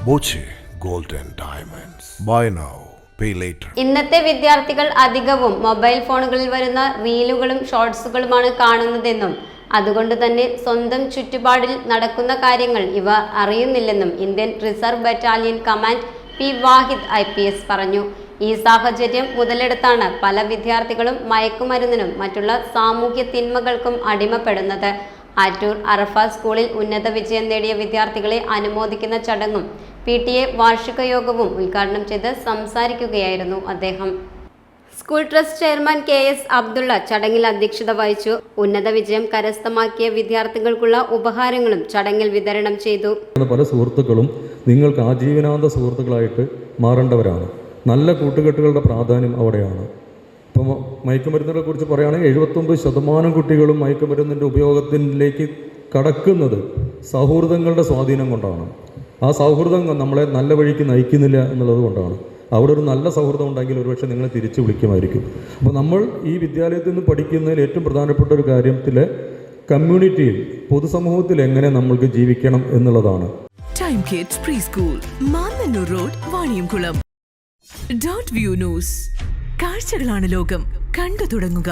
Boche gold and diamonds. Buy now pay later. ഇന്നത്തെ വിദ്യാർത്ഥികൾ അധികവും മൊബൈൽ ഫോണുകളിൽ വരുന്ന റീലുകളും ഷോർട്സുകളുമാണ് കാണുന്നതെന്നും അതുകൊണ്ട് തന്നെ സ്വന്തം ചുറ്റുപാടിൽ നടക്കുന്ന കാര്യങ്ങൾ ഇവ അറിയുന്നില്ലെന്നും Indian reserve battalion command P Vahid IPS പറഞ്ഞു. ഈ സാഹചര്യം മുതലെടുത്താണ് പല വിദ്യാർത്ഥികളും മയക്കുമരുന്നിനും മറ്റുള്ള സാമൂഹ്യ തിന്മകൾക്കും അടിമപ്പെടുന്നത്. ആറ്റൂർ അറഫ സ്കൂളിൽ ഉന്നത വിജയം നേടിയ വിദ്യാർത്ഥികളെ അനുമോദിക്കുന്ന ചടങ്ങും PTA വാർഷിക യോഗവും ഉദ്ഘാടനം ചെയ്ത് സംസാരിക്കുകയായിരുന്നു അദ്ദേഹം. School trust chairman KS Abdullah ചടങ്ങിൽ അധ്യക്ഷത വഹിച്ചു. ഉന്നത വിജയം കരസ്ഥമാക്കിയ വിദ്യാർത്ഥികൾക്കുള്ള ഉപഹാരങ്ങളും ചടങ്ങിൽ വിതരണം ചെയ്തു. പല സുഹൃത്തുക്കളും നിങ്ങൾക്ക് ആജീവനാന്ത സുഹൃത്തുക്കളായിട്ട് മാറേണ്ടവരാണ്. നല്ല കൂട്ടുകെട്ടുകളുടെ പ്രാധാന്യം അവിടെയാണ്. ഇപ്പോൾ മയക്കുമരുന്നുകളെ കുറിച്ച് പറയുകയാണെങ്കിൽ 79% കുട്ടികളും മയക്കുമരുന്നിൻ്റെ ഉപയോഗത്തിലേക്ക് കടക്കുന്നത് സൗഹൃദങ്ങളുടെ സ്വാധീനം കൊണ്ടാണ്. ആ സൗഹൃദം നമ്മളെ നല്ല വഴിക്ക് നയിക്കുന്നില്ല എന്നുള്ളത് കൊണ്ടാണ്. അവിടെ ഒരു നല്ല സൗഹൃദം ഉണ്ടെങ്കിൽ ഒരുപക്ഷെ നിങ്ങളെ തിരിച്ചു വിളിക്കുമായിരിക്കും. അപ്പോൾ നമ്മൾ ഈ വിദ്യാലയത്തിൽ നിന്ന് പഠിക്കുന്നതിൽ ഏറ്റവും പ്രധാനപ്പെട്ട ഒരു കാര്യത്തിൽ കമ്മ്യൂണിറ്റിയിൽ, പൊതുസമൂഹത്തിൽ എങ്ങനെ നമ്മൾക്ക് ജീവിക്കണം എന്നുള്ളതാണ്. Time kids pre school, Mannannur road, Vaniyamkulam. Dot view news. കാഴ്ചകളാണ് ലോകം, കണ്ടു തുടങ്ങുക.